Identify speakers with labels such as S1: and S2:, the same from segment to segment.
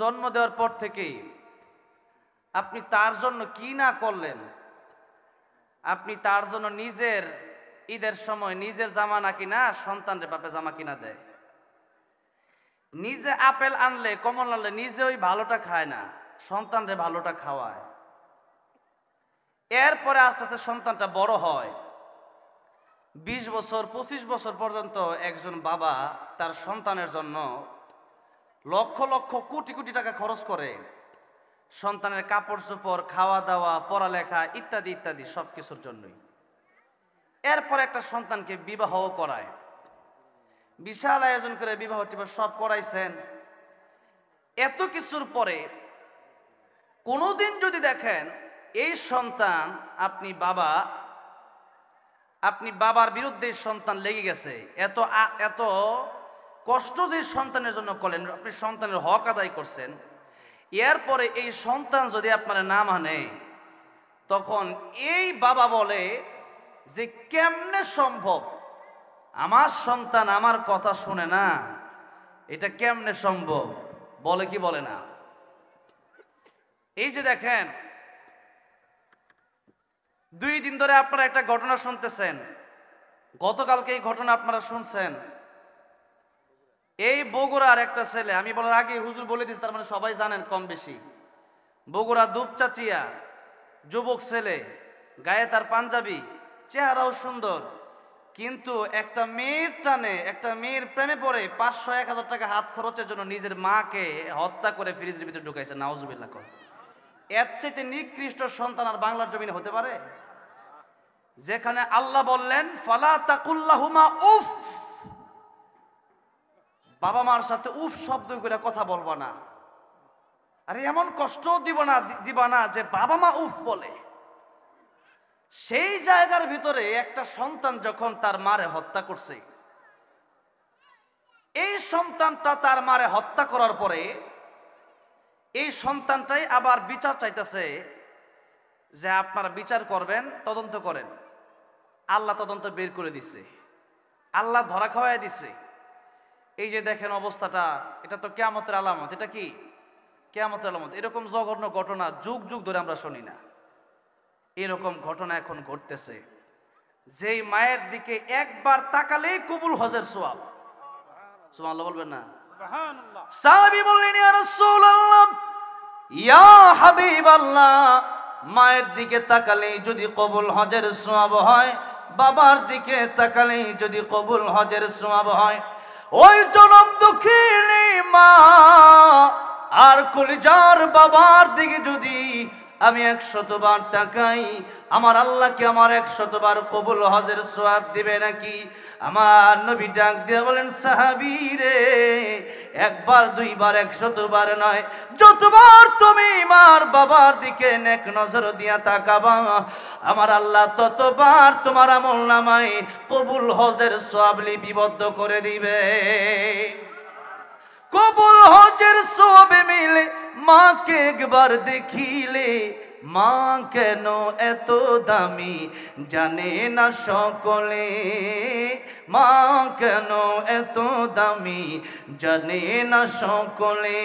S1: জন্ম দেওয়ার পর থেকেই আপনি তার জন্য কি না করলেন। আপনি তার জন্য নিজের ঈদের সময় নিজের জামা না কিনা সন্তানদের বাপে জামা কিনা দেয়। নিজে আপেল আনলে কমল আনলে নিজে ওই ভালোটা খায় না, সন্তানরে ভালোটা খাওয়ায়। এরপরে আস্তে আস্তে সন্তানটা বড় হয়, 20 বছর 25 বছর পর্যন্ত একজন বাবা তার সন্তানের জন্য লক্ষ লক্ষ কোটি কোটি টাকা খরচ করে, সন্তানের কাপড় চোপড়, খাওয়া দাওয়া, পড়ালেখা ইত্যাদি ইত্যাদি সব কিছুর জন্যই। এরপর একটা সন্তানকে বিবাহ করায়, বিশাল আয়োজন করে বিবাহ টিবাহ সব করাইছেন। এত কিছুর পরে কোনোদিন যদি দেখেন এই সন্তান আপনি বাবার বিরুদ্ধে সন্তান লেগে গেছে, এত কষ্ট যে সন্তানের জন্য করলেন, আপনি সন্তানের হক আদায় করছেন, এরপরে এই সন্তান যদি আপনার না মানে, তখন এই বাবা বলে যে কেমনে সম্ভব, আমার সন্তান আমার কথা শুনে না, এটা কেমনে সম্ভব? বলে কি বলে না? এই যে দেখেন 2 দিন ধরে আপনারা একটা ঘটনা শুনতেছেন, গতকালকে এই ঘটনা আপনারা শুনছেন। এই বগুড়ার একটা ছেলে, আমি বলার আগে হুজুর বলে দিচ্ছি, তার মানে সবাই জানেন কম বেশি। বগুড়া দুপচাচিয়া যুবক ছেলে, গায়ে তার পাঞ্জাবি, চেহারাও সুন্দর, কিন্তু একটা মেয়ের টানে, একটা মেয়ের প্রেমে পড়ে 500-1000 টাকা হাত খরচের জন্য নিজের মাকে হত্যা করে ফ্রিজের ভিতরে ঢুকাইছে। নাউজুবিল্লাহ। এর চাইতে নিকৃষ্ট সন্তান আর বাংলার জমিনে হতে পারে? যেখানে আল্লাহ বললেন ফালা তাকুল্লাহুমা উফ, বাবা মার সাথে উফ শব্দ করে কথা বলবা না। আরে এমন কষ্ট দিবা না যে বাবা মা উফ বলে। সেই জায়গার ভিতরে একটা সন্তান যখন তার মারে হত্যা করছে, এই সন্তানটা তার মারে হত্যা করার পরে এই সন্তানটাই আবার বিচার চাইতেছে যে আপনারা বিচার করবেন, তদন্ত করেন। আল্লাহ তদন্ত বের করে দিচ্ছে, আল্লাহ ধরা খাওয়াই দিচ্ছে। এই যে দেখেন অবস্থাটা, এটা তো কিয়ামতের আলামত। এটা কি কিয়ামতের আলামত? এরকম জঘন্য ঘটনা যুগ যুগ ধরে আমরা শুনি না। এরকম ঘটনা এখন ঘটতেছে। যেই মায়ের দিকে একবার তাকালেই কবুল হজের সওয়াব। সুবহানাল্লাহ বলবেন না? সুবহানাল্লাহ। সাহাবী বললেন ইয়া রাসূলুল্লাহ, ইয়া হাবিবাল্লাহ, মায়ের দিকে তাকালেই যদি কবুল হজের সওয়াব হয়, বাবার দিকে তাকালেই যদি কবুল হজের সওয়াব হয়, ওই জনম দুঃখিনী মা আর কলিজার বাবার দিকে যদি আমি 100 বার তাকাই, আমার আল্লাহকে আমার 100 বার কবুল হজের সওয়াব দিবে নাকি? আমার নবী ডাক দিয়ে বলেন, সাহাবী রে, 1 বার 2 বার 100 বার নয়, যতবার তুমি আমার বাবার দিকে নেক নজর দিয়া তাকাবা, আমার আল্লাহ ততবার তোমার আমলনামায় কবুল হজের সওয়াব লিপিবদ্ধ করে দিবে। কবুল হজের সওয়াব মিলে মাকে একবার দেখিলে, মা কেন এত দামি জানে না সকলে, মা কেন এত দামি জানে না সকলে।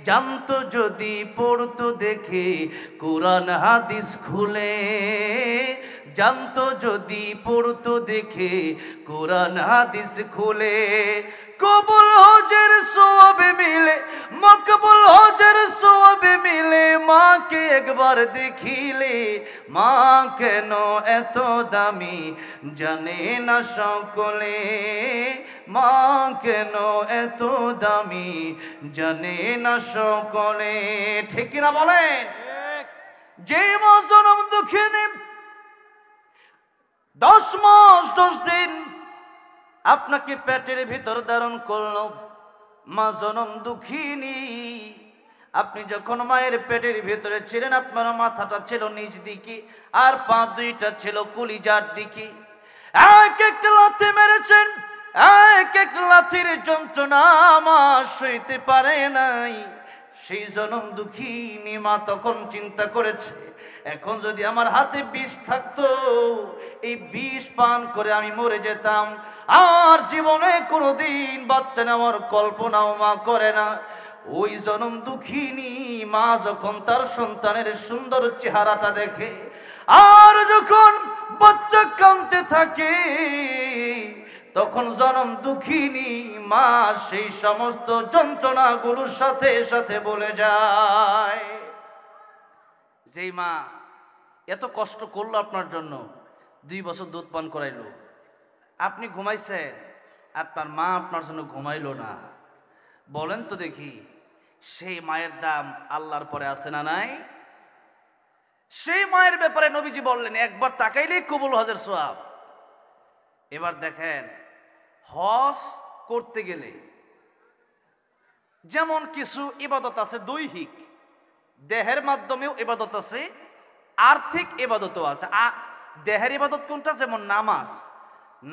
S1: জানতো যদি পড়তো দেখে কোরআন হাদিস খুলে, জানতো যদি পড়তো দেখে কোরআন হাদিস খুলে, কবুল হজের সওয়াব মিলে, মকবুল হজের সওয়াব মিলে, মাকে একবার দেখিলে, মা কেন এত দামি জানে না সকলে, মা কেন এত দামি জানে না সকলে। ঠিক কিনা বলেন? যে মা জনম দুঃখিনী 10 মাস 10 দিন আপনাকে পেটের ভিতর ধারণ করল, মা জনম দুঃখিনী। আপনি যখন মায়ের পেটের ভিতরে ছিলেন, আপনার মাথাটা ছিল নিচ দিকে আর পা দুইটা ছিল কলিজার দিকে। এক একটা লাথি মেরেছেন, এক এক লাথির যন্ত্রণা মা সইতে পারে নাই। সেই জনম দুঃখিনী মা তখন চিন্তা করেছে, এখন যদি আমার হাতে বিষ থাকতো, এই বিষ পান করে আমি মরে যেতাম, আর জীবনে কোনোদিন বাচ্চা নেওয়ার কল্পনাও মা করে না। ওই জনম দুঃখিনী মা যখন তার সন্তানের সুন্দর চেহারাটা দেখে, আর যখন বাচ্চা কাঁদতে থাকে, তখন জনম দুঃখিনী মা সেই সমস্ত যন্ত্রণাগুলোর সাথে সাথে বলে যায়। যেই মা এত কষ্ট করলো আপনার জন্য, 2 বছর দুধ পান করাইলো, আপনি ঘুমাইছেন, আপনার মা আপনার জন্য ঘুমাইলো না, বলেন তো দেখি সেই মায়ের দাম আল্লাহর পরে আছে না নাই? সেই মায়ের ব্যাপারে নবীজি বললেন একবার তাকাইলেই কবুল হজের সওয়াব। এবার দেখেন, হজ করতে গেলে যেমন কিছু ইবাদত আছে দৈহিক, দেহের মাধ্যমেও ইবাদত আছে, আর্থিক ইবাদতও আছে। দেহের ইবাদত কোনটা? যেমন নামাজ।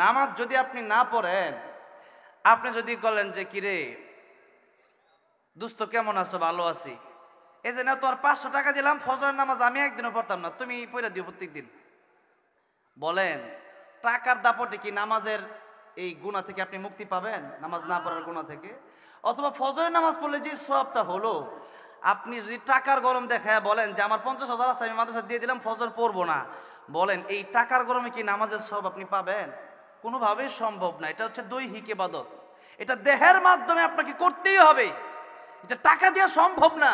S1: নামাজ যদি আপনি না পড়েন, আপনি যদি বলেন যে কিরে দোস্ত কেমন আছো? ভালো আছি। এই যে না তোমার 500 টাকা দিলাম, ফজরের নামাজ আমি একদিনও পড়তাম না, তুমি পড়ে দিও প্রত্যেক দিন। বলেন টাকার দাপটে কি নামাজের এই গুনাহ থেকে আপনি মুক্তি পাবেন? নামাজ না পড়ার গুনাহ থেকে? অথবা ফজরের নামাজ পড়লে যে সওয়াবটা হলো, আপনি যদি টাকার গরম দেখায় বলেন যে আমার 50,000 আছে, আমি মাদ্রাসা দিয়ে দিলাম, ফজর পড়বো না, বলেন এই টাকার গরমে কি নামাজের সওয়াব আপনি পাবেন? কোনোভাবেই সম্ভব না। এটা হচ্ছে দৈহিক ইবাদত, এটা দেহের মাধ্যমে আপনাকে করতেই হবে, এটা টাকা দিয়ে সম্ভব না।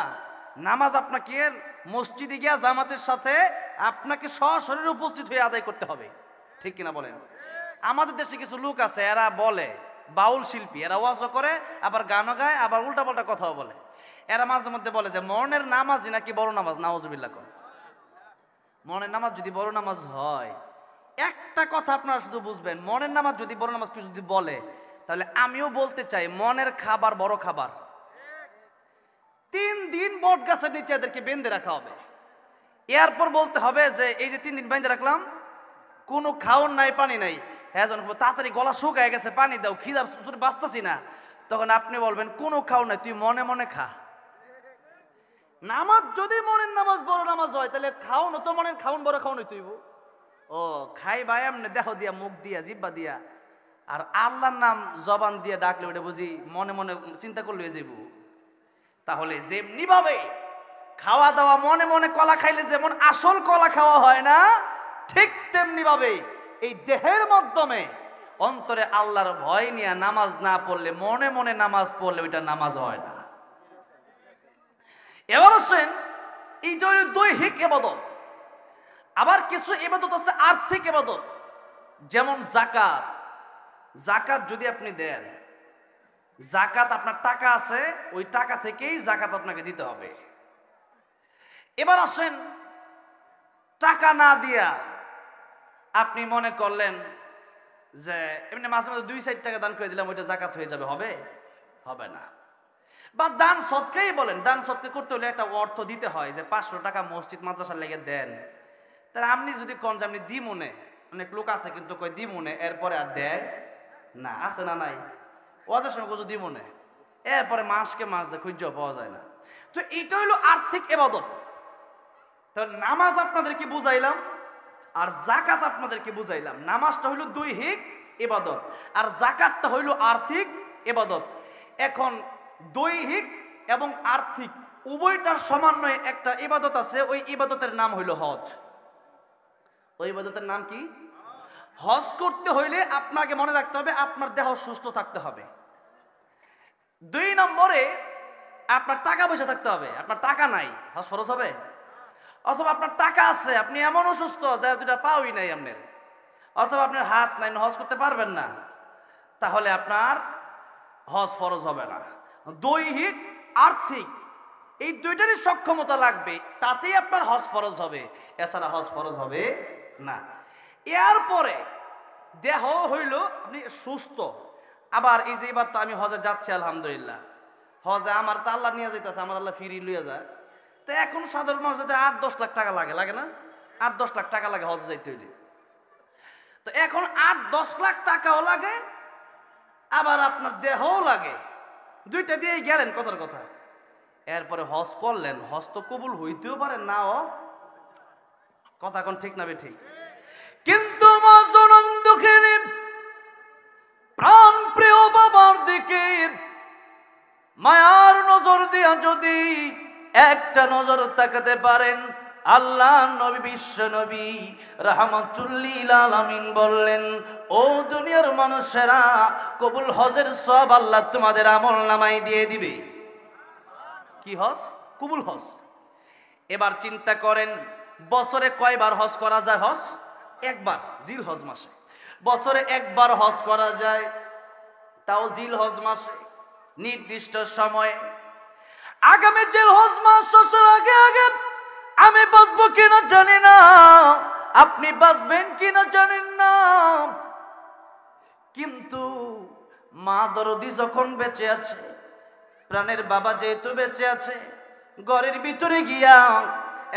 S1: নামাজ আপনাকে মসজিদে গিয়া জামাতের সাথে আপনাকে সশরীরে উপস্থিত হয়ে আদায় করতে হবে, ঠিক কিনা বলেন? আমাদের দেশে কিছু লোক আছে, এরা বলে বাউল শিল্পী, এরা ওয়াজও করে, আবার গানও গায়, আবার উল্টাপাল্টা কথাও বলে। এরা মাঝে মধ্যে বলে যে মনের নামাজই নাকি বড় নামাজ। নাউজুবিল্লাহ। মনের নামাজ যদি বড় নামাজ হয়, একটা কথা আপনারা শুধু বুঝবেন, মনের নামাজ যদি বড় নামাজ কেউ যদি বলে, তাহলে আমিও বলতে চাই মনের খাবার বড় খাবার। 3 দিন বট গাছের নিচে এদেরকে বেঁধে রাখা হবে, এরপর বলতে হবে যে এই যে 3 দিন বেঁধে রাখলাম, কোনো খাওন নাই, পানি নাই, হ্যাঁ তাড়াতাড়ি গলা শুকায় গেছে, পানি দাও, খিদার সুসুরে বাঁচতেছি না, তখন আপনি বলবেন কোনো খাও নাই, তুই মনে মনে খা। নামাজ যদি মনের নামাজ বড় নামাজ হয়, তাহলে খাওন তো মনের খাওন বড় খাওন হইতেইব। ও খাই ভাই এমনি দেহ দিয়া, মুখ দিয়া, জিব্বা দিয়া, আর আল্লাহর নাম জবান দিয়ে ডাকলে ওটা বুঝি মনে মনে চিন্তা করলে হয়ে যাইব। তাহলে যেমনি ভাবে খাওয়া দাওয়া মনে মনে কলা খাইলে যেমন আসল কলা খাওয়া হয় না, ঠিক তেমনি ভাবে এই দেহের মাধ্যমে অন্তরে আল্লাহর ভয় নিয়ে নামাজ না পড়লে, মনে মনে নামাজ পড়লে ওইটা নামাজ হয় না। এবার আসেন এই যে দৈহিক ইবাদত, আবার কিছু ইবাদত আছে আর্থিক ইবাদত, যেমন যাকাত। যাকাত যদি আপনি দেন, যাকাত আপনার টাকা আছে, ওই টাকা থেকেই যাকাত আপনাকে দিতে হবে। এবার আসেন টাকা না দিয়া আপনি মনে করলেন যে এমনি মাঝে মাঝে 2-4 টাকা দান করে দিলাম, ওইটা যাকাত হয়ে যাবে, হবে? হবে না। বা দান সদকাই বলেন, দান সদকা করতে হলে একটা অর্থ দিতে হয়, যে 500 টাকা মসজিদ মাদ্রাসার লেগে দেন, তাহলে আপনি যদি কোন যে আপনি দি মনে, অনেক লোক আছে কিন্তু কই দি মনে, এরপরে আর দেয় না, আছে না নাই? ওয়াজের সময় কোথাও দি মনে, এরপরে মাসকে মাস দেয়, খুঁজ পাওয়া যায় না। তো এটা হইলো আর্থিক ইবাদত। তো নামাজ আপনাদেরকে বুঝাইলাম, আর যাকাত আপনাদেরকে বুঝাইলাম। নামাজটা হইল দৈহিক ইবাদত, আর যাকাতটা হইল আর্থিক ইবাদত। এখন দৈহিক এবং আর্থিক উভয়টার সমন্বয়ে একটা ইবাদত আছে, ওই ইবাদতের নাম হইল হজ। ওই ইবাদতের নাম কি? হজ করতে হইলে আপনাকে মনে রাখতে হবে আপনার দেহ সুস্থ থাকতে হবে। 2 নম্বরে আপনার টাকা পয়সা থাকতে হবে। আপনার টাকা নাই, হজ ফরজ হবে? অথবা আপনার টাকা আছে, আপনি এমন অসুস্থ যে 2টা পাওই নাই আপনার, অথবা আপনার হাত নাই, হজ করতে পারবেন না, তাহলে আপনার হজ ফরজ হবে না। দৈহিক আর্থিক এই দুইটারই সক্ষমতা লাগবে, তাতেই আপনার হজ ফরজ হবে, এছাড়া হজ ফরজ হবে না। এরপরে দেহ হইল আপনি সুস্থ। আবার এই যে এবার তো আমি হজে যাচ্ছি আলহামদুলিল্লাহ, হজে আমার তো আল্লাহ নিয়ে যাইতেছে, আমার আল্লাহ ফিরি লইয়া যায়। তো এখন সাধারণ মানুষ যদি 8-10 লাখ টাকা লাগে, লাগে না? 8-10 লাখ টাকা লাগে হজে যাইতে হইলে। তো এখন 8-10 লাখ টাকাও লাগে, আবার আপনার দেহও লাগে, দুইটা দিয়েই গেলেন কথার কথা। এরপরে হজ করলেন, হজ তো কবুল হইতেও পারে নাও, কথা এখন ঠিক না ঠিক? কিন্তু জনম দুঃখিনী প্রাণ প্রিয় বাবার দিকে মায়ার নজর দিয়া যদি একটা নজর তাকাতে পারেন, আল্লাহ নবী বিশ্ব নবী রাহমাতুল লিল আলামিন বললেন, ও দুনিয়ার মানুষেরা, কবুল হজের সব আল্লাহ তোমাদের আমল নামায় দিয়ে দিবে। কি হজ? কবুল হজ। এবার চিন্তা করেন, বছরে কয়বার হজ করা যায়? হজ একবার, জিল হজ মাসে। বছরে একবার হজ করা যায়, তাও জিল হজ মাসে নির্দিষ্ট সময়ে। আগামী জিল হজ মাস শেষের আগে আগে আমি বাঁচবো কিনা জানি না, আপনি বাঁচবেন কিনা জানেন না, কিন্তু মা দরদি যখন বেঁচে আছে, প্রাণের বাবা যেহেতু বেঁচে আছে, ঘরের ভিতরে গিয়া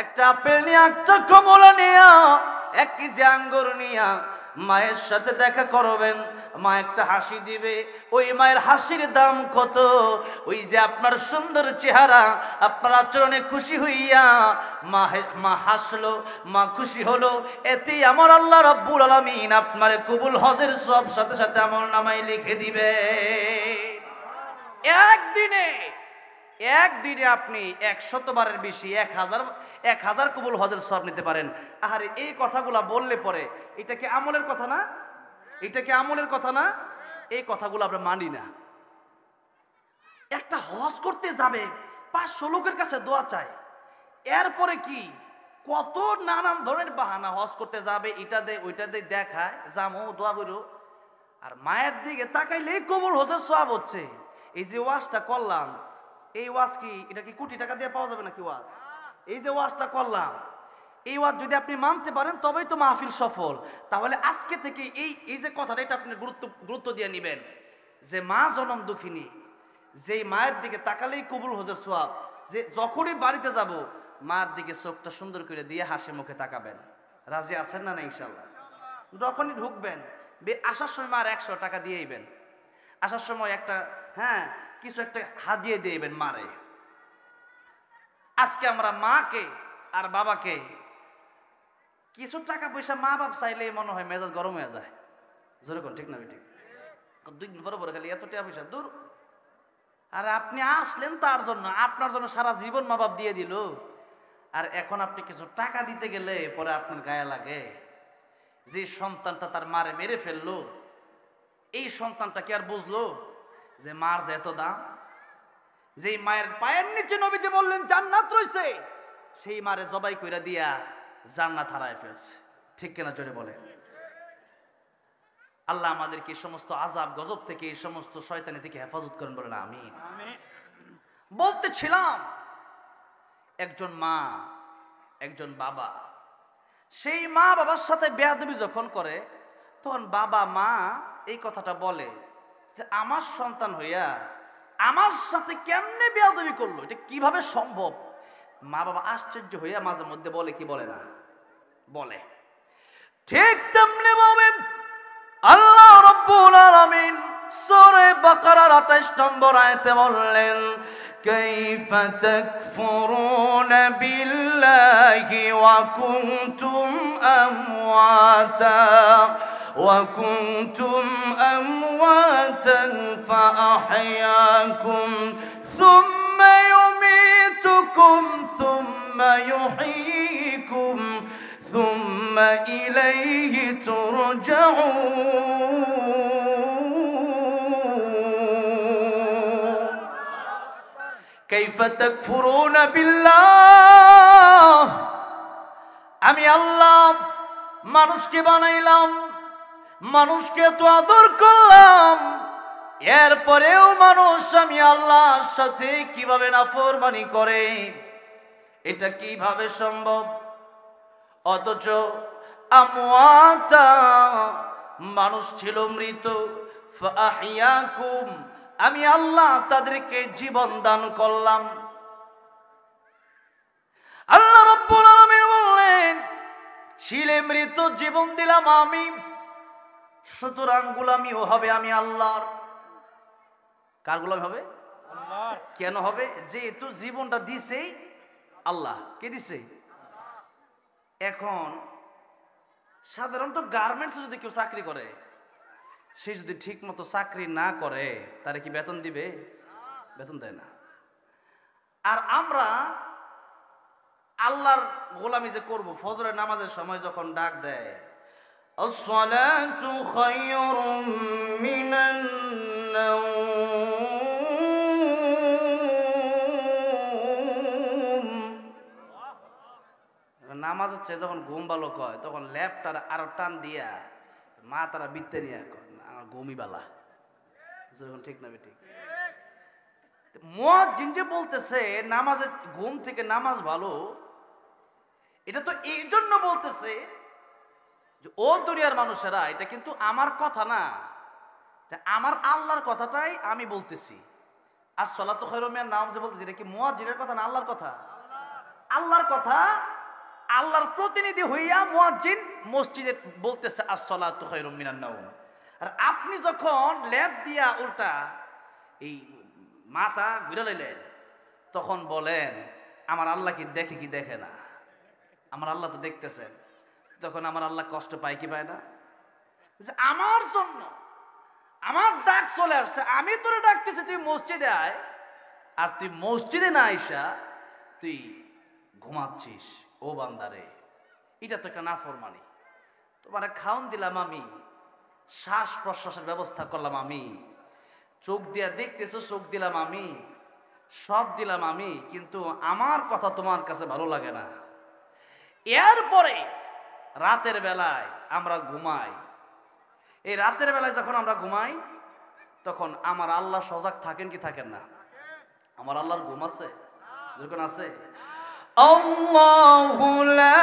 S1: একটা আপেল নিয়ে, একটা কমলা নিয়া, 1 কেজি আঙ্গুর নিয়া মায়ের সাথে দেখা করবেন। মা একটা হাসি দিবে। ওই মায়ের হাসির দাম কত? ওই যে আপনার সুন্দর চেহারা, আপনার আচরণে খুশি হইয়া মা হাসলো, মা খুশি হলো, এতেই আমার আল্লাহ রাব্বুল আলামিন আপনার কবুল হজের সব সাথে সাথে আমল নামায় লিখে দিবে। একদিনে আপনি 100 বারের বেশি 1000 কবুল হজের সওয়াব নিতে পারেন। আরে এই কথাগুলা বললে পরে এটা কি আমলের কথা না? এটা কি আমলের কথা না? এই কথাগুলো আমরা মানি না। একটা হজ করতে যাবে, 500 লোকের কাছে দোয়া চায়, এরপরে কি কত নানান ধরনের বাহানা। হজ করতে যাবে, এটা দে ওইটা দে দেখায়, জামো দোয়া করো, আর মায়ের দিকে তাকাইলেই কবুল হজের সওয়াব হচ্ছে। এই যে ওয়াজটা করলাম, এই ওয়াজ কি এটা কি কোটি টাকা দিয়ে পাওয়া যাবে নাকি ওয়াজ? এই যে ওয়াজটা করলাম, এই ওয়াজ যদি আপনি মানতে পারেন তবেই তো মাহফিল সফল। তাহলে আজকে থেকে এই যে কথাটা, এটা আপনি গুরুত্ব দিয়ে নেবেন যে মা জনম দুঃখিনী, যেই মায়ের দিকে তাকালেই কবুল হজের সওয়াব। যে যখনই বাড়িতে যাব, মার দিকে চোখটা সুন্দর করে দিয়ে হাসি মুখে তাকাবেন। রাজি আছেন না? ইনশাল্লাহ। যখনই ঢুকবেন, আসার সময় মার 100 টাকা দিয়েইবেন, আসার সময় একটা কিছু একটা হাদিয়ে দিয়েবেন মারে। আজকে আমরা মাকে আর বাবাকে কিছু টাকা পয়সা মা বাপ চাইলে মনে হয় মেজাজ গরম হয়ে যায়। জোরে কোন ঠিক না? ঠিক। 2 দিন পরে খালি এত টাকা পয়সা দূর। আর আপনি আসলেন তার জন্য, আপনার জন্য সারা জীবন মা বাপ দিয়ে দিল, আর এখন আপনি কিছু টাকা দিতে গেলে পরে আপনার গায়ে লাগে। যে সন্তানটা তার মারে মেরে ফেললো, এই সন্তানটা কি আর বুঝলো যে মার যে এত দাম? যেই মায়ের পায়ের নিচে নবীজি বললেন জান্নাত রয়েছে, সেই মারে জবাই কইরা দিয়া জান্নাত হারায় ফেলছে। ঠিক কিনা জোরে বলে? আল্লাহ আমাদেরকে এই সমস্ত আযাব গজব থেকে, এই সমস্ত শয়তানি থেকে হেফাজত করেন, বলেন আমিন। বলতেছিলাম, একজন মা একজন বাবা, সেই মা বাবার সাথে বেয়াদবি যখন করে, তখন বাবা মা এই কথাটা বলে যে আমার সন্তান হইয়া আমার সাথে কেমনে বেয়াদবি করলো, এটা কিভাবে সম্ভব? মা বাবা আশ্চর্য হইয়া মাঝে মধ্যে বলে, কি বলে না? বলে। ঠিক তেমনি ভাবে আল্লাহ রাব্বুল আলামিন সূরা বাকারার 28 নম্বর আয়াতে বললেন, কাইফা তাকফুরুনা বিল্লাহি ওয়া কুনতুম আমওয়াতা وكنتم أمواتا فأحياكم ثم يميتكم ثم يحييكم ثم إليه ترجعون كيف تكفرون بالله আমি আল্লাহ মানুষকে বানাইলাম, মানুষকে তো আদর করলাম, এরপরেও মানুষ আমি আল্লাহর সাথে কিভাবে নাফরমানি করে? এটা কিভাবে সম্ভব? অথচ আমওয়াতা, মানুষ ছিল মৃত, ফাহিয়াকুম, আমি আল্লাহ তাদেরকে জীবন দান করলাম। আল্লাহ রাব্বুল আলামিন বললেন, ছিলে মৃত, জীবন দিলাম আমি, সুতরাং গোলামিও হবে আমি আল্লাহর। কার গোলামি হবে? আল্লাহ। কেন হবে? যেহেতু জীবনটা দিছেই আল্লাহ। কে দিছে? এখন সাধারণত গার্মেন্টসে যদি কেউ চাকরি করে, সে যদি ঠিক মতো চাকরি না করে, তারে কি বেতন দিবে? বেতন দেয় না। আর আমরা আল্লাহর গোলামি যে করব, ফজরের নামাজের সময় যখন ডাক দেয় আসসালাতু খায়রুম মিনান নাওম, নামাজ হচ্ছে যখন ঘুম ভালো কয় তখন ল্যাপটার আরো টান দিয়া মা তারা বিত্তে নিয়ে আমার ঘুমই বালা, যখন ঠিক না ঠিক। মুয়াজ্জিন যে বলতেছে নামাজে ঘুম থেকে নামাজ ভালো, এটা তো এই জন্য বলতেছে যে ও দুনিয়ার মানুষেরা, এটা কিন্তু আমার কথা না, আমার আল্লাহর কথাটাই আমি বলতেছি। আর সলাতু খায়রুম মিনান নাওম যে বলতেছি, এটা কি মুয়াজ্জিনের কথা না আল্লাহর কথা? আল্লাহর কথা। আল্লাহর প্রতিনিধি হইয়া মুয়াজ্জিন মসজিদে বলতেছে as-salatu khairun minan nawm। আর আপনি যখন ল্যাব দিয়া উল্টা এই মাথা ঘুরে লইলেন, তখন বলেন আমার আল্লাহ কি দেখে কি দেখে না? আমার আল্লাহ তো দেখতেছেন। তখন আমার আল্লাহ কষ্ট পায় কি পায় না? যে আমার জন্য আমার ডাক চলে আসছে, আমি তোরে ডাকতেছি তুই মসজিদে আয়, আর তুই মসজিদে না আইসা তুই ঘুমাচ্ছিস। ও বান্দারে, এটা তো একটা নাফরমানি। তোমার খাওন দিলাম আমি, শ্বাস প্রশ্বাসের ব্যবস্থা করলাম আমি, চোখ দিয়া দেখতেছো চোখ দিলাম আমি, সব দিলাম আমি, কিন্তু আমার কথা তোমার কাছে ভালো লাগে না। এরপরে রাতের বেলায় আমরা ঘুমাই। এই রাতের বেলায় যখন আমরা ঘুমাই, তখন আমার আল্লাহ সজাগ থাকেন কি থাকেন না? আমার আল্লাহর ঘুম আছে যখন আছে। আল্লাহু লা